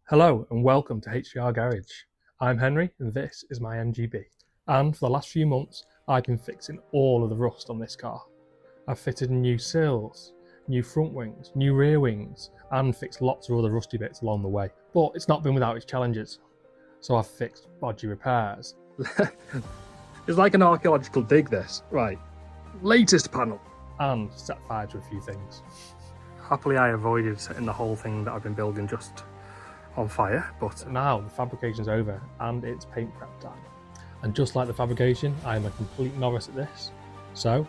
Hello and welcome to HDR Garage. I'm Henry and this is my MGB. And for the last few months I've been fixing all of the rust on this car. I've fitted new sills, new front wings, new rear wings and fixed lots of other rusty bits along the way. But it's not been without its challenges. So I've fixed bodgy repairs. It's like an archaeological dig, this. Right. Latest panel. And set fire to a few things. Happily I avoided setting the whole thing that I've been building just on fire, but now the fabrication's over and it's paint prep time. And just like the fabrication, I am a complete novice at this. So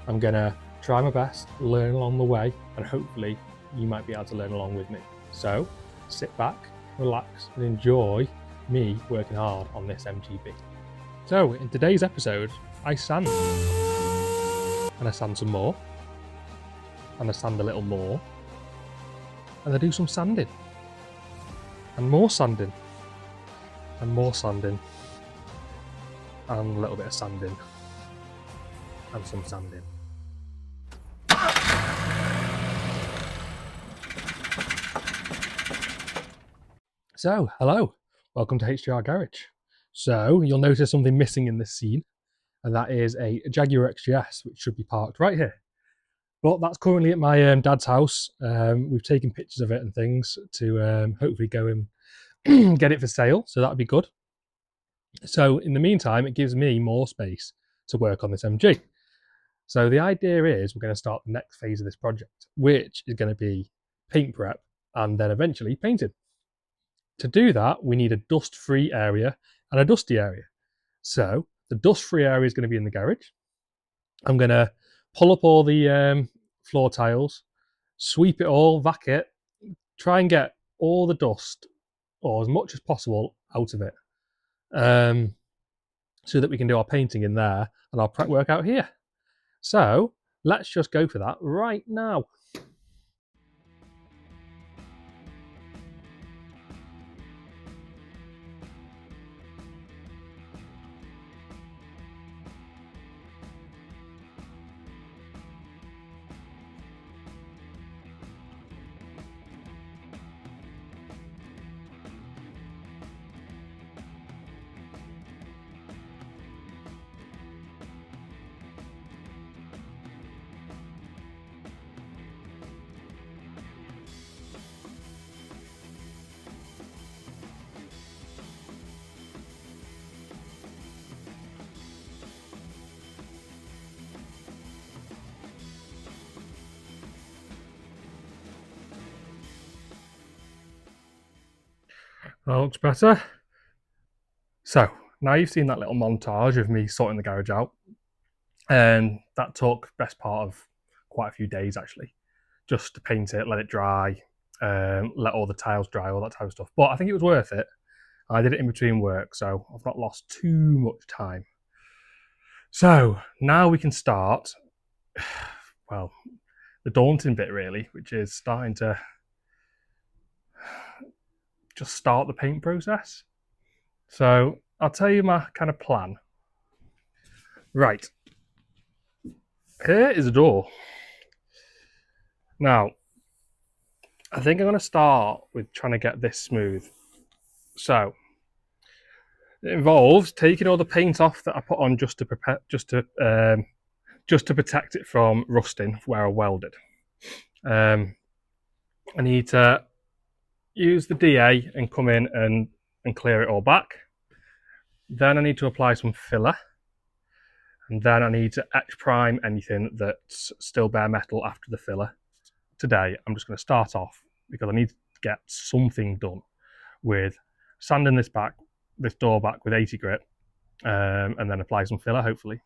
I'm gonna try my best, learn along the way, and hopefully you might be able to learn along with me. So sit back, relax, and enjoy me working hard on this MGB. So in today's episode, I sand. And I sand some more. And I sand a little more. And I do some sanding. And more sanding. And more sanding. And a little bit of sanding. And some sanding. So, hello. Welcome to HDR Garage. So, you'll notice something missing in this scene. And that is a Jaguar XJS, which should be parked right here. But that's currently at my dad's house. We've taken pictures of it and things to hopefully go and get it for sale. So that'd be good. So in the meantime, it gives me more space to work on this MG. So the idea is we're going to start the next phase of this project, which is going to be paint prep and then eventually painting. To do that, we need a dust-free area and a dusty area. So the dust-free area is going to be in the garage. I'm going to pull up all the floor tiles, sweep it all, vac it, try and get all the dust, or as much as possible, out of it. So that we can do our painting in there and our prep work out here. So let's just go for that right now. That looks better. So now you've seen that little montage of me sorting the garage out. And that took best part of quite a few days actually, just to paint it, let it dry, let all the tiles dry, all that type of stuff. But I think it was worth it. I did it in between work, so I've not lost too much time. So now we can start, well, the daunting bit really, which is starting to just start the paint process. So I'll tell you my kind of plan. Right. Here is a door. Now, I think I'm going to start with trying to get this smooth. So it involves taking all the paint off that I put on just to protect it from rusting where I welded. I need to use the DA and come in and clear it all back. Then I need to apply some filler. And then I need to etch prime anything that's still bare metal after the filler. Today, I'm just going to start off because I need to get something done with sanding this door back with 80 grit, and then apply some filler, hopefully.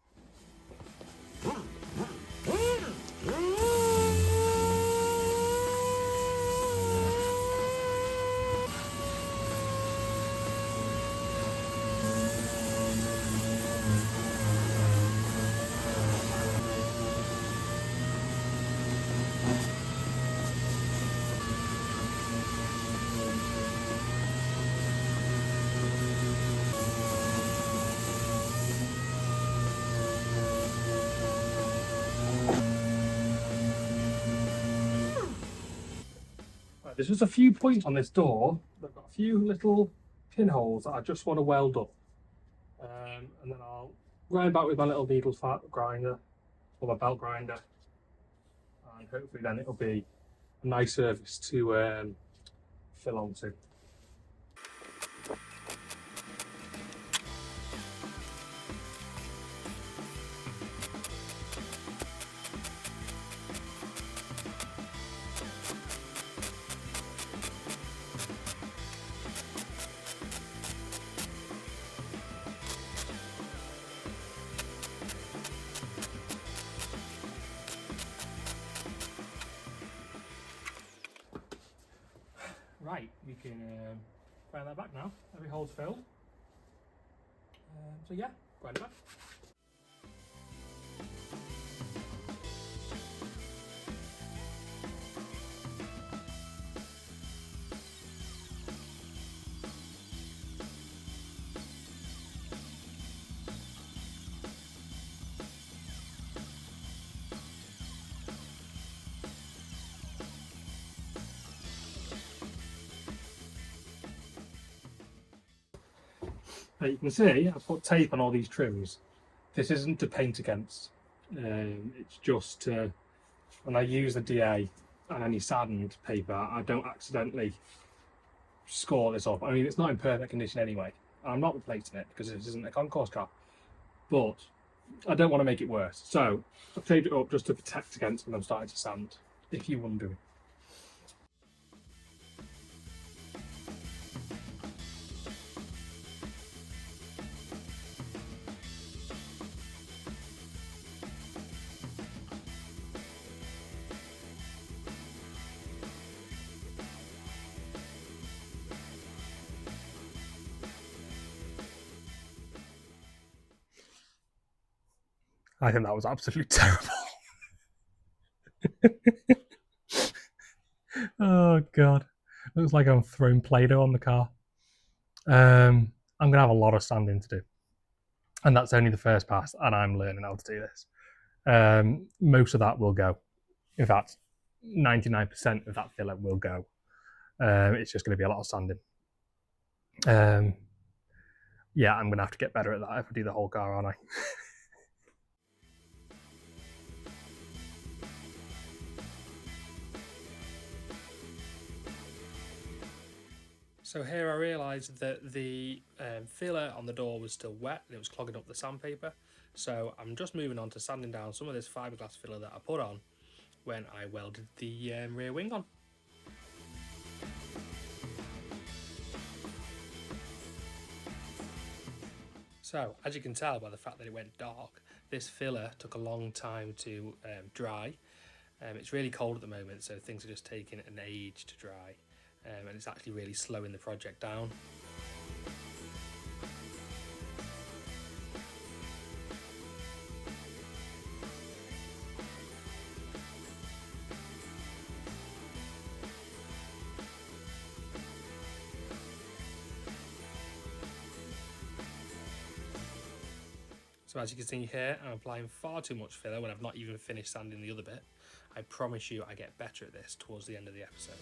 Right, there's just a few points on this door. I've got a few little pinholes that I just want to weld up. And then I'll grind back with my little needle fat grinder or my belt grinder. And hopefully then it'll be a nice surface to fill onto. Right, we can grind that back now. Every hole's filled. So yeah, grind it back. You can see I've put tape on all these trims. This isn't to paint against. It's just to, when I use the DA and any sand paper, I don't accidentally score this off. I mean, it's not in perfect condition anyway. I'm not replacing it because this isn't a concourse car, but I don't want to make it worse. So I've taped it up just to protect against when I'm starting to sand, if you're wondering. I think that was absolutely terrible. Oh god, looks like I'm throwing Play-Doh on the car. I'm gonna have a lot of sanding to do, and that's only the first pass, and I'm learning how to do this. Most of that will go. In fact, 99% of that filler will go. It's just going to be a lot of sanding. Yeah, I'm going to have to get better at that if I do the whole car, aren't I? So here I realised that the filler on the door was still wet and it was clogging up the sandpaper. So I'm just moving on to sanding down some of this fiberglass filler that I put on when I welded the rear wing on. So as you can tell by the fact that it went dark, this filler took a long time to dry. It's really cold at the moment, so things are just taking an age to dry. And it's actually really slowing the project down. So as you can see here, I'm applying far too much filler when I've not even finished sanding the other bit. I promise you I get better at this towards the end of the episode.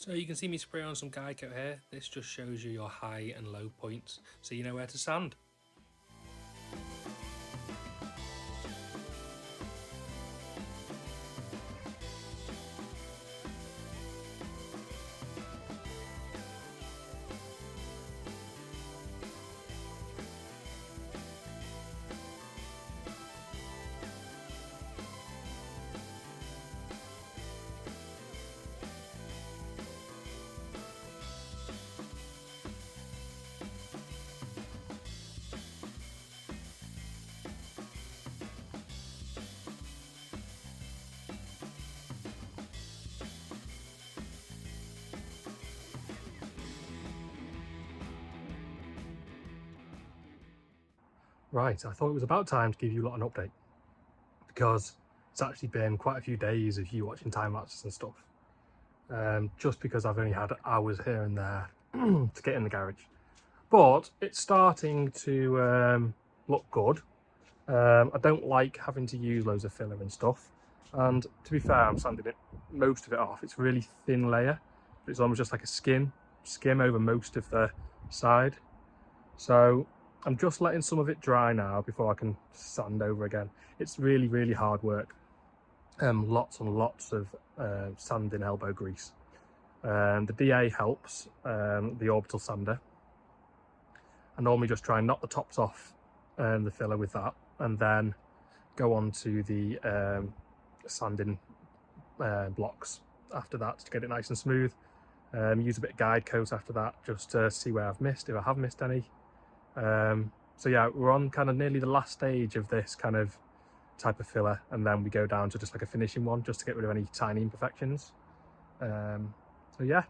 So you can see me spray on some guide coat here. This just shows you your high and low points, so you know where to sand. Right, I thought it was about time to give you lot an update, because it's actually been quite a few days of you watching time lapses and stuff. Just because I've only had hours here and there to get in the garage. But it's starting to look good. I don't like having to use loads of filler and stuff. And to be fair, I'm sanding most of it off. It's a really thin layer, but it's almost just like a skim over most of the side. So I'm just letting some of it dry now before I can sand over again. It's really, really hard work. Lots and lots of sanding elbow grease. The DA helps, the orbital sander. I normally just try and knock the tops off the filler with that, and then go on to the sanding blocks after that to get it nice and smooth. Use a bit of guide coat after that just to see where I've missed, if I have missed any. So yeah, we're on kind of nearly the last stage of this kind of type of filler, and then we go down to just like a finishing one just to get rid of any tiny imperfections. So yeah,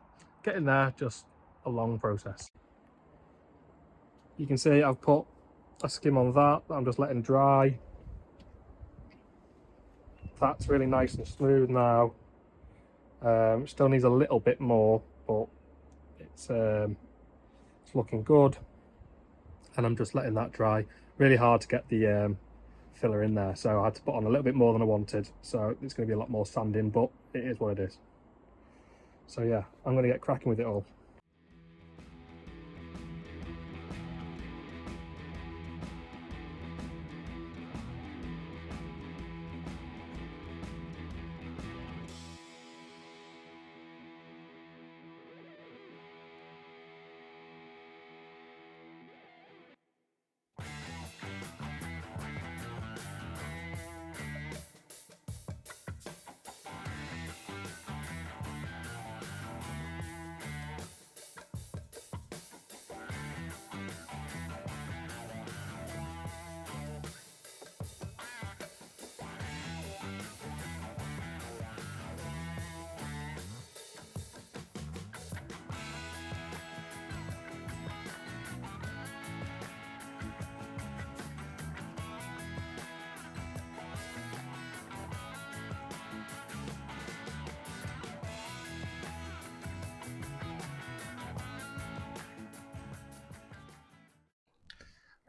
getting there, just a long process. You can see I've put a skim on that I'm just letting dry. That's really nice and smooth now. Still needs a little bit more, but it's looking good. And I'm just letting that dry. Really hard to get the filler in there, so I had to put on a little bit more than I wanted. So it's going to be a lot more sanding, but it is what it is. So yeah, I'm going to get cracking with it all.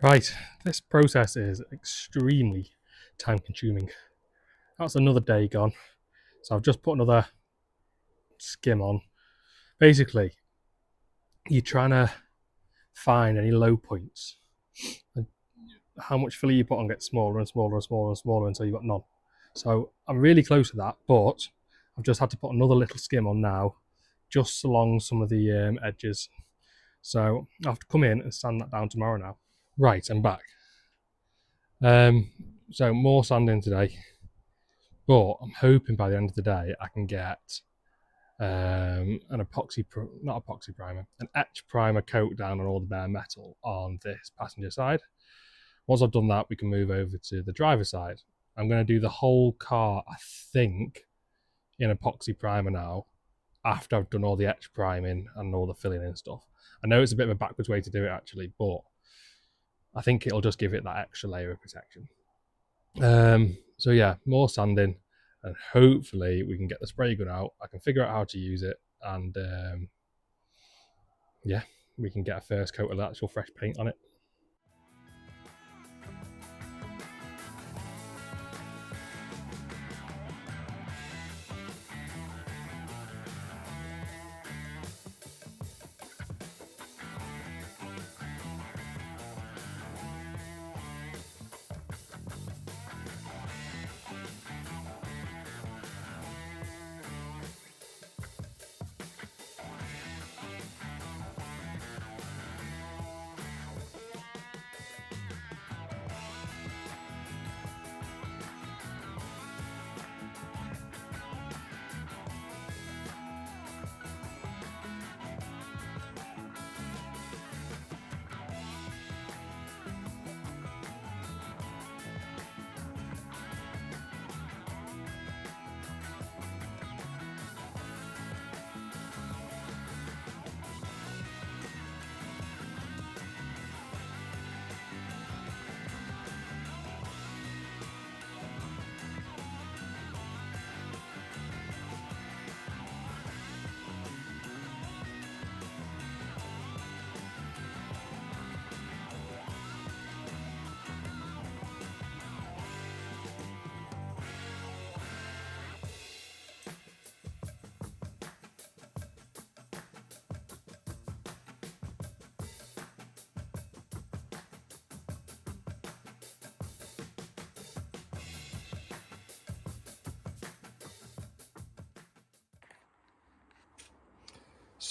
Right, this process is extremely time consuming. That's another day gone. So I've just put another skim on. Basically, you're trying to find any low points. And how much filler you put on gets smaller and smaller and smaller and smaller until you've got none. So I'm really close to that, but I've just had to put another little skim on now, just along some of the edges. So I have to come in and sand that down tomorrow now. Right, I'm back. So more sanding today, but I'm hoping by the end of the day I can get an not epoxy primer, an etch primer coat down on all the bare metal on this passenger side. Once I've done that, we can move over to the driver's side. I'm going to do the whole car, I think, in epoxy primer now, after I've done all the etch priming and all the filling and stuff. I know it's a bit of a backwards way to do it actually, but I think it'll just give it that extra layer of protection. So yeah, more sanding, and hopefully we can get the spray gun out. I can figure out how to use it, and yeah, we can get a first coat of the actual fresh paint on it.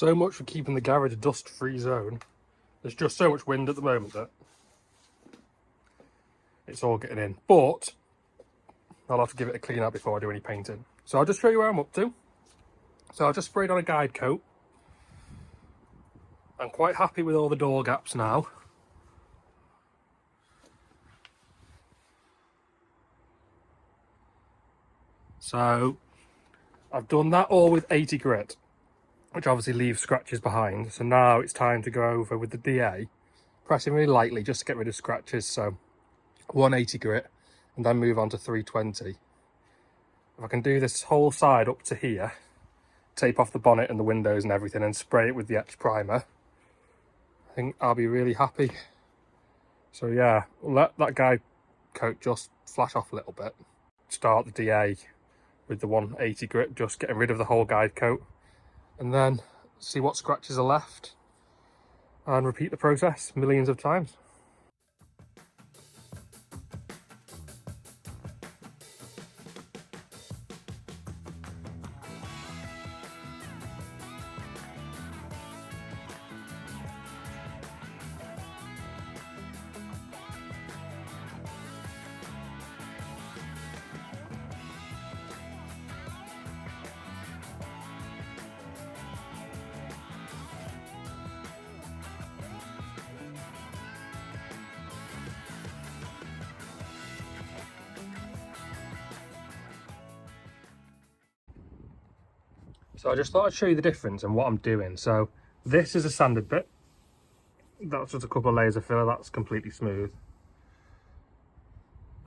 So much for keeping the garage a dust-free zone. There's just so much wind at the moment that it's all getting in. But I'll have to give it a clean out before I do any painting. So I'll just show you where I'm up to. So I just sprayed on a guide coat. I'm quite happy with all the door gaps now. So I've done that all with 80 grit, which obviously leaves scratches behind. So now it's time to go over with the DA, pressing really lightly just to get rid of scratches. So 180 grit and then move on to 320. If I can do this whole side up to here, tape off the bonnet and the windows and everything and spray it with the etch primer, I think I'll be really happy. So yeah, let that guide coat just flash off a little bit. Start the DA with the 180 grit, just getting rid of the whole guide coat, and then see what scratches are left and repeat the process millions of times. So I just thought I'd show you the difference and what I'm doing. So this is a sanded bit. That's just a couple of layers of filler, that's completely smooth.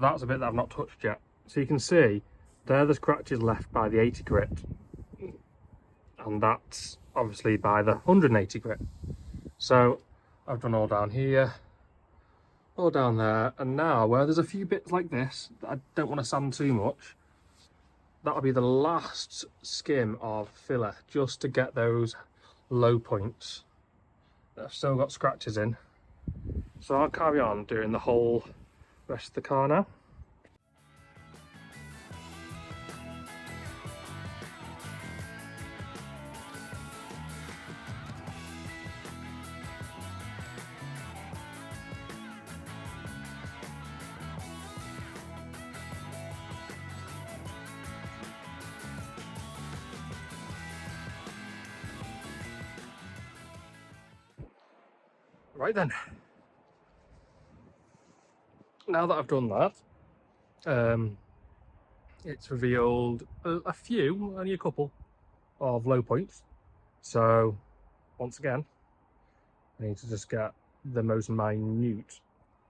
That's a bit that I've not touched yet. So you can see there the scratches left by the 80 grit. And that's obviously by the 180 grit. So I've done all down here, all down there, and now where there's a few bits like this that I don't want to sand too much, that'll be the last skim of filler just to get those low points that have still got scratches in. So I'll carry on doing the whole rest of the car now. Right then, now that I've done that, it's revealed a few, only a couple of low points. So once again, I need to just get the most minute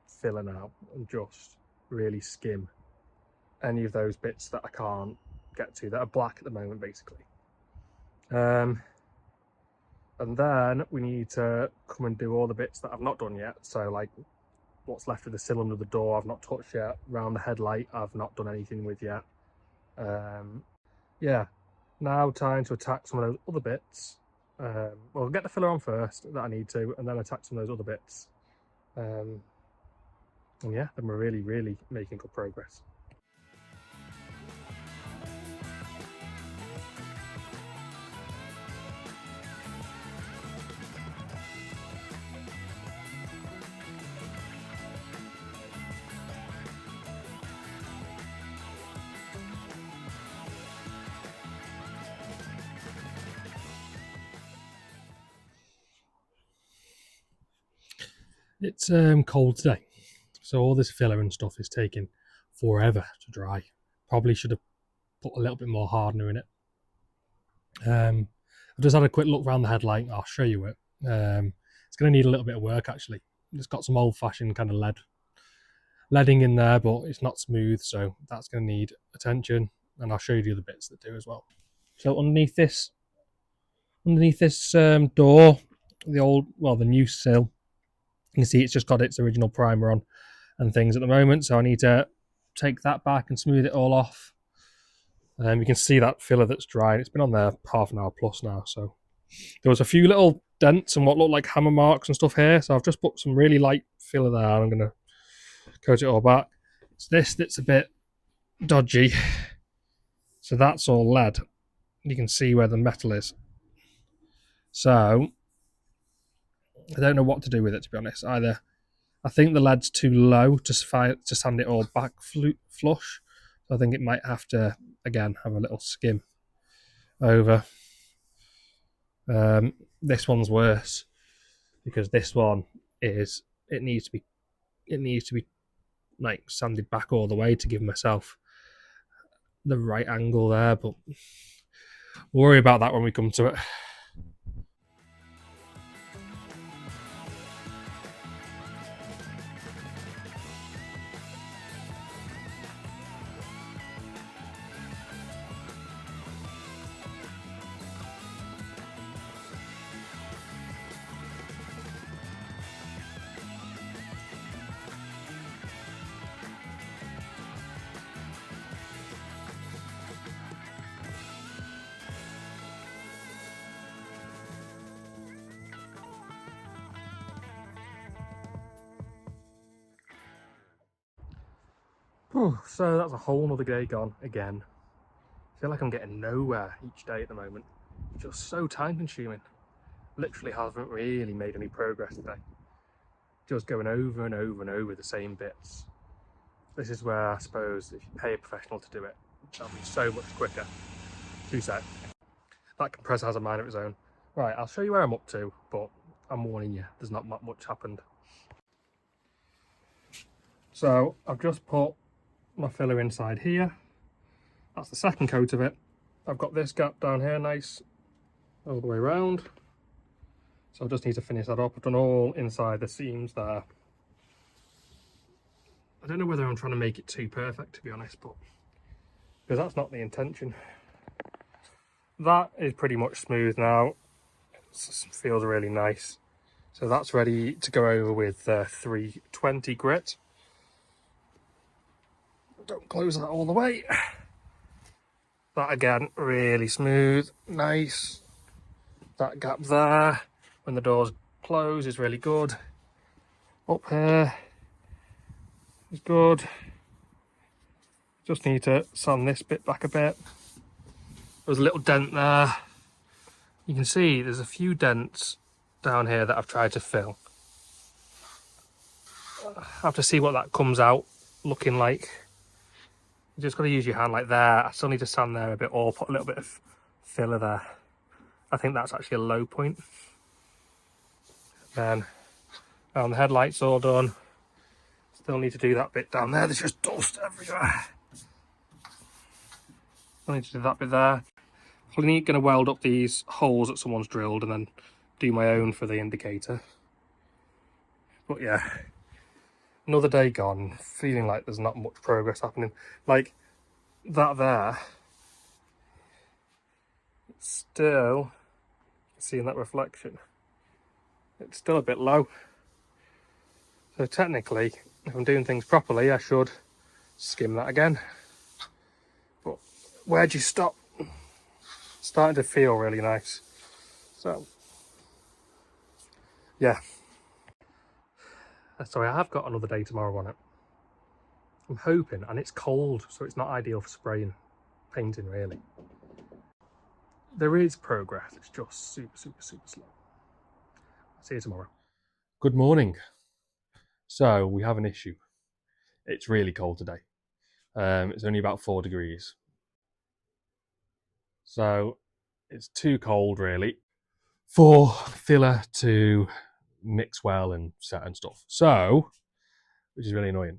filler now and just really skim any of those bits that I can't get to, that are black at the moment basically. And then we need to come and do all the bits that I've not done yet. So like what's left of the sill under the door I've not touched yet, around the headlight I've not done anything with yet. Yeah, now time to attack some of those other bits. Well, get the filler on first that I need to, and then attack some of those other bits. And yeah, then we're really making good progress. It's cold today, so all this filler and stuff is taking forever to dry. Probably should have put a little bit more hardener in it. I've just had a quick look around the headlight. I'll show you it. It's going to need a little bit of work actually. It's got some old-fashioned kind of leading in there, but it's not smooth, so that's going to need attention. And I'll show you the other bits that do as well. So underneath this door, the new sill, you can see it's just got its original primer on and things at the moment, so I need to take that back and smooth it all off. You can see that filler that's dry. It's been on there half an hour plus now, so there was a few little dents and what looked like hammer marks and stuff here, so I've just put some really light filler there. I'm going to coat it all back. It's this that's a bit dodgy, so that's all lead. You can see where the metal is. So I don't know what to do with it, to be honest. Either I think the lead's too low to sand it all back flush. So I think it might have to, again, have a little skim over. This one's worse because this one it needs to be like sanded back all the way to give myself the right angle there, but we'll worry about that when we come to it. So that's a whole nother day gone again. I feel like I'm getting nowhere each day at the moment. It's just so time consuming. Literally haven't really made any progress today. Just going over and over and over the same bits. This is where I suppose if you pay a professional to do it, that'll be so much quicker. 2 seconds. That compressor has a mind of its own. Right, I'll show you where I'm up to, but I'm warning you, there's not much happened. So I've just put my filler inside here. That's the second coat of it. I've got this gap down here nice all the way around. So I just need to finish that up. I've done all inside the seams there. I don't know whether I'm trying to make it too perfect, to be honest, but because that's not the intention. That is pretty much smooth now. It feels really nice. So that's ready to go over with 320 grit. Don't close that all the way. That again, really smooth, nice. That gap there, when the doors close, is really good. Up here is good. Just need to sand this bit back a bit. There's a little dent there. You can see there's a few dents down here that I've tried to fill. I have to see what that comes out looking like. You just got to use your hand like there. I still need to sand there a bit or put a little bit of filler there. I think that's actually a low point. Then the headlights all done. Still need to do that bit down there. There's just dust everywhere. Still need to do that bit there. Probably going to weld up these holes that someone's drilled and then do my own for the indicator. But yeah, another day gone, feeling like there's not much progress happening. Like that there, it's still, seeing that reflection, it's still a bit low. So technically, if I'm doing things properly, I should skim that again. But where do you stop? It's starting to feel really nice. So yeah. Sorry, I have got another day tomorrow on it. I'm hoping, and it's cold, so it's not ideal for spraying, painting really. There is progress, it's just super slow. I'll see you tomorrow. Good morning. So we have an issue. It's really cold today. It's only about 4 degrees. So it's too cold really for filler to mix well and set and stuff. So, which is really annoying.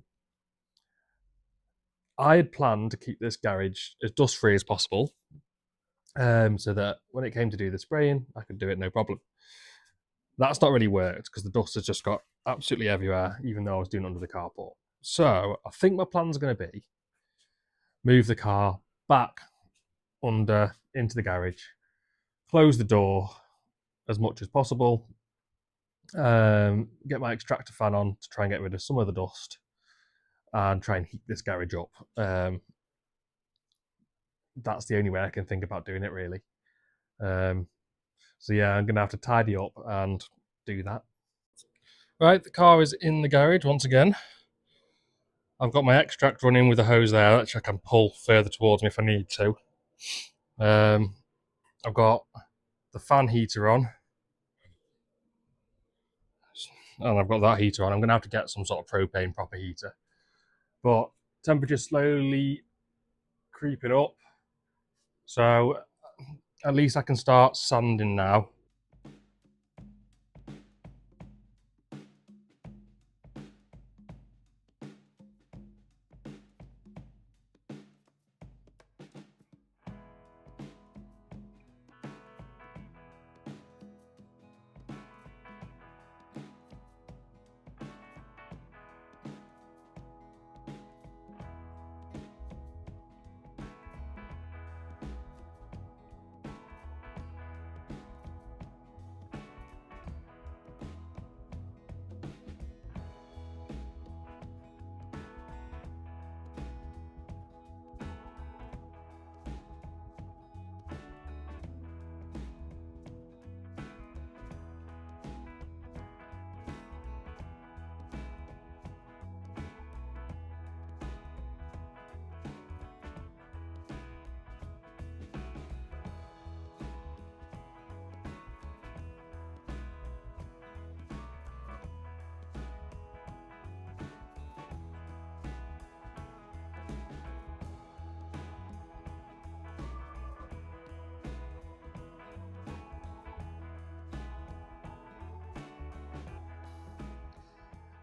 I had planned to keep this garage as dust free as possible, so that when it came to do the spraying, I could do it no problem. That's not really worked because the dust has just got absolutely everywhere, even though I was doing it under the carport. So I think my plan's going to be move the car back under into the garage, close the door as much as possible, get my extractor fan on to try and get rid of some of the dust, and try and heat this garage up. That's the only way I can think about doing it, really. So yeah, I'm going to have to tidy up and do that. Right, the car is in the garage once again. I've got my extract running with a hose there, which I can pull further towards me if I need to. I've got the fan heater on, And I've got that heater on. I'm going to have to get some sort of propane proper heater. But temperature slowly creeping up. So at least I can start sanding now.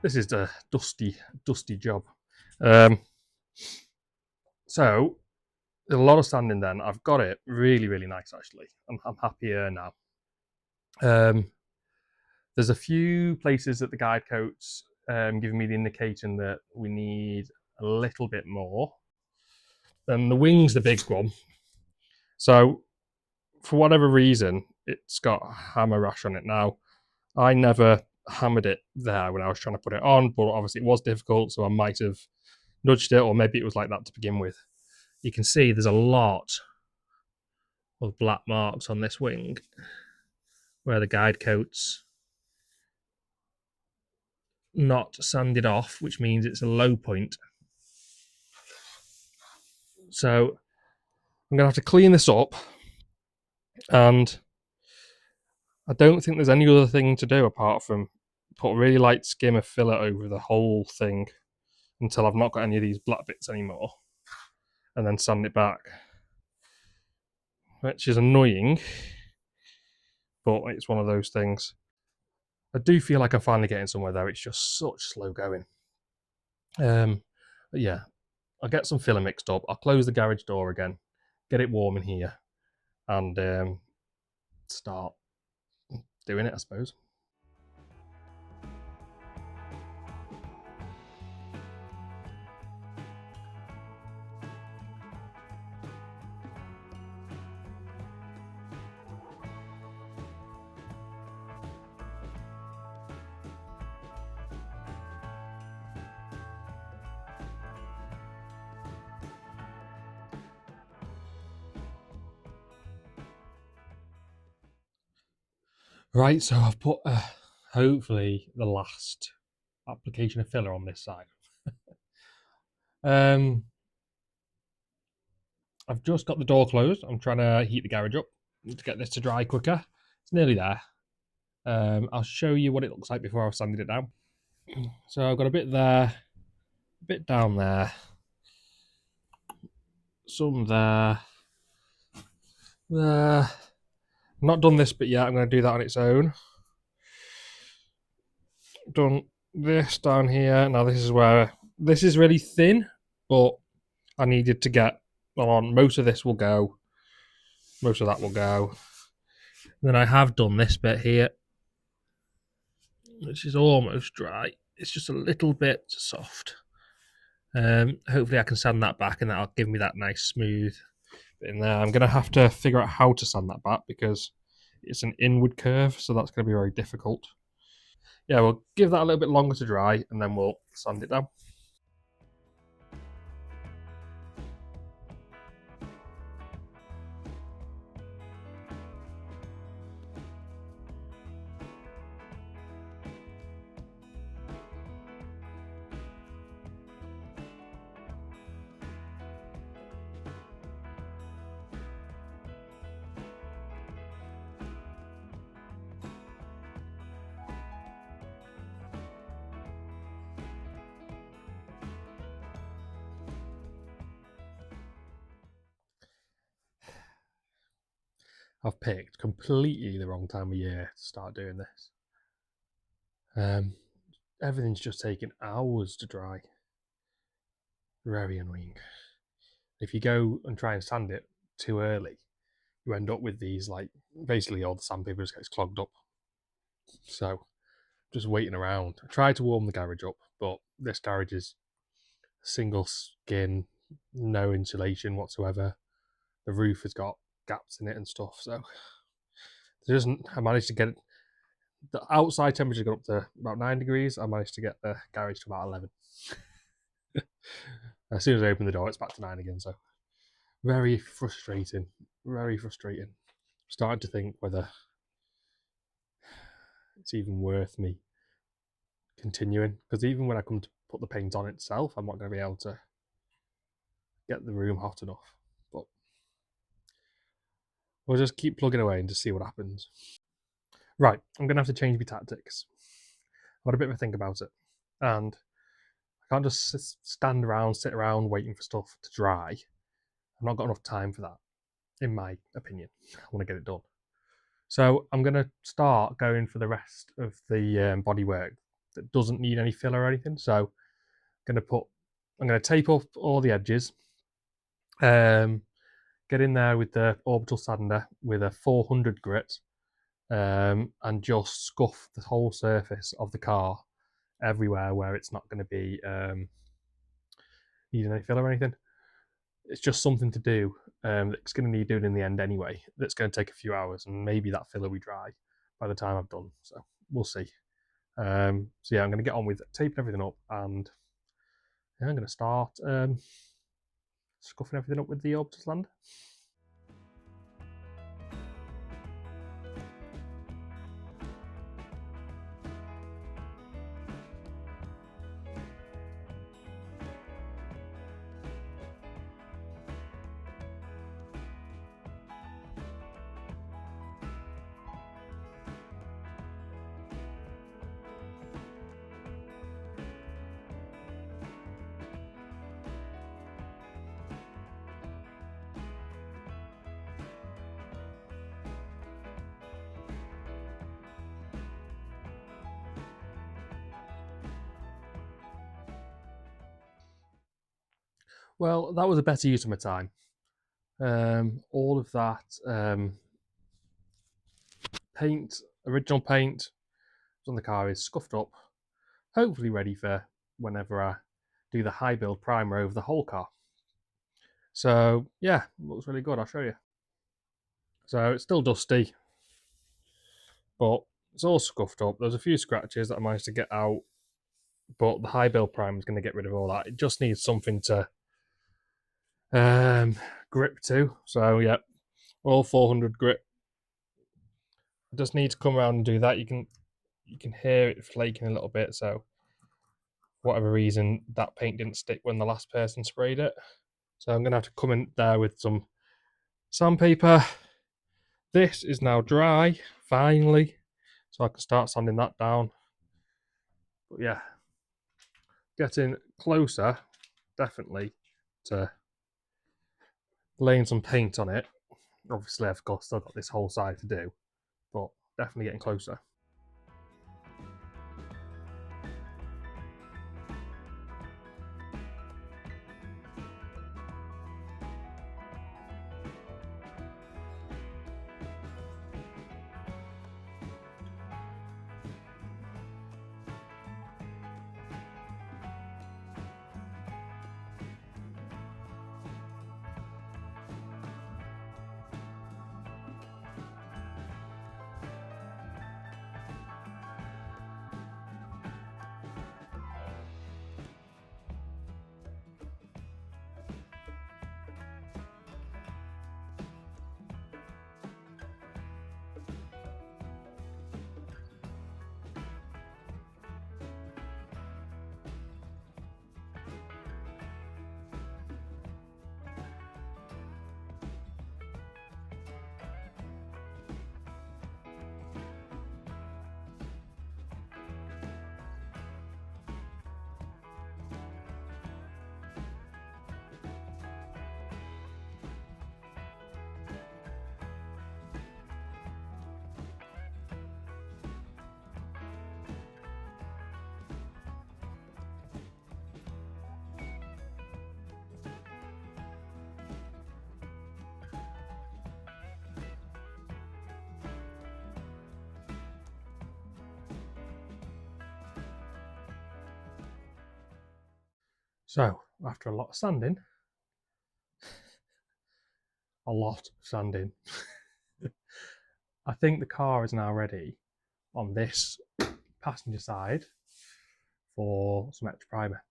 This is a dusty job. So there's a lot of sanding then. I've got it really nice actually. I'm happier now. There's a few places that the guide coats giving me the indication that we need a little bit more. Then the wing's the big one. So for whatever reason, it's got hammer rash on it now. I never hammered it there when I was trying to put it on, but obviously it was difficult, so I might have nudged it, or maybe it was like that to begin with. You can see there's a lot of black marks on this wing where the guide coat's not sanded off, which means it's a low point. So I'm going to have to clean this up, and I don't think there's any other thing to do apart from put a really light skim of filler over the whole thing until I've not got any of these black bits anymore, and then sand it back, which is annoying, but it's one of those things. I do feel like I'm finally getting somewhere though. It's just such slow going. But yeah, I'll get some filler mixed up. I'll close the garage door again, get it warm in here, and start doing it, I suppose. Right, so I've put hopefully the last application of filler on this side. I've just got the door closed. I'm trying to heat the garage up to get this to dry quicker. It's nearly there. I'll show you what it looks like before I've sanded it down. So I've got a bit there, a bit down there, some there, there. I've not done this bit yet. I'm going to do that on its own. Done this down here. Now this is where this is really thin, but I needed to get on. Most of this will go. Most of that will go. And then I have done this bit here, which is almost dry. It's just a little bit soft. Hopefully I can sand that back and that'll give me that nice smooth bit in there. I'm going to have to figure out how to sand that back because it's an inward curve, so that's going to be very difficult. Yeah, we'll give that a little bit longer to dry and then we'll sand it down. I've picked completely the wrong time of year to start doing this. Everything's just taking hours to dry. Very annoying. If you go and try and sand it too early, you end up with these, like, basically all the sandpaper just gets clogged up. So, just waiting around. I tried to warm the garage up, but this garage is single skin, no insulation whatsoever. The roof has got gaps in it and stuff, so there isn't. I managed to get the outside temperature got up to about 9 degrees. I managed to get the garage to about 11. As soon as I open the door, it's back to 9 again. So very frustrating. Very frustrating. Starting to think whether it's even worth me continuing, because even when I come to put the paint on itself, I'm not going to be able to get the room hot enough. But we'll just keep plugging away and just see what happens. Right, I'm going to have to change my tactics. I've had a bit of a think about it, and I can't just sit around waiting for stuff to dry. I've not got enough time for that, in my opinion. I want to get it done. So I'm going to start going for the rest of the bodywork that doesn't need any filler or anything. So I'm going to tape up all the edges, get in there with the orbital sander with a 400 grit, and just scuff the whole surface of the car everywhere where it's not going to be needing any filler or anything. It's just something to do that's going to need doing in the end anyway. That's going to take a few hours, and maybe that filler will dry by the time I've done. So we'll see. So yeah, I'm going to get on with taping everything up, and yeah, I'm going to start scuffing everything up with the orbital sander. Well, that was a better use of my time. All of that paint, original paint on the car is scuffed up, hopefully ready for whenever I do the high build primer over the whole car. So yeah, looks really good. I'll show you. So it's still dusty, but it's all scuffed up. There's a few scratches that I managed to get out, but the high build primer is going to get rid of all that. It just needs something to grip to. So yeah, all 400 grip. I just need to come around and do that. You can hear it flaking a little bit. So for whatever reason, that paint didn't stick when the last person sprayed it. So I'm going to have to come in there with some sandpaper. This is now dry, finally, so I can start sanding that down. But yeah, getting closer, definitely, to laying some paint on it. Obviously, I've still got this whole side to do, but definitely getting closer. So after a lot of sanding, I think the car is now ready on this passenger side for some extra primer,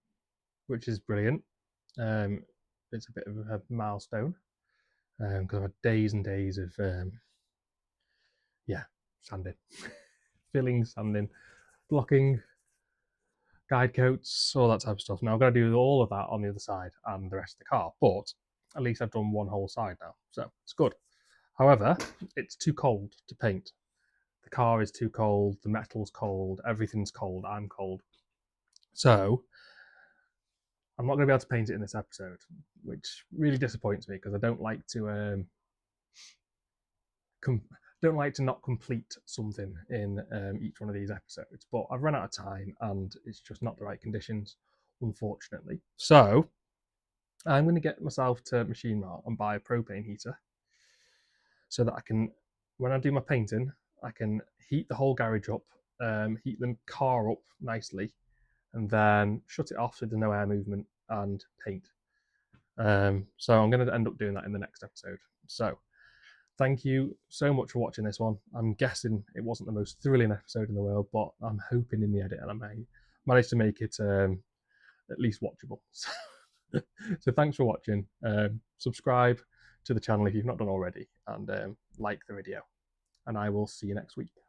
which is brilliant. It's a bit of a milestone because I've had days and days of sanding, filling, sanding, blocking, guide coats, all that type of stuff. Now I've got to do all of that on the other side and the rest of the car, but at least I've done one whole side now, so it's good. However, it's too cold to paint. The car is too cold, the metal's cold, everything's cold, I'm cold. So I'm not going to be able to paint it in this episode, which really disappoints me because I don't like to not complete something in each one of these episodes. But I've run out of time and it's just not the right conditions, unfortunately. So I'm going to get myself to Machine Mart and buy a propane heater so that I can, when I do my painting, I can heat the whole garage up, heat the car up nicely, and then shut it off so there's no air movement and paint. So I'm going to end up doing that in the next episode. So thank you so much for watching this one. I'm guessing it wasn't the most thrilling episode in the world, but I'm hoping in the edit and I may manage to make it at least watchable. So thanks for watching. Subscribe to the channel if you've not done already, and like the video. And I will see you next week.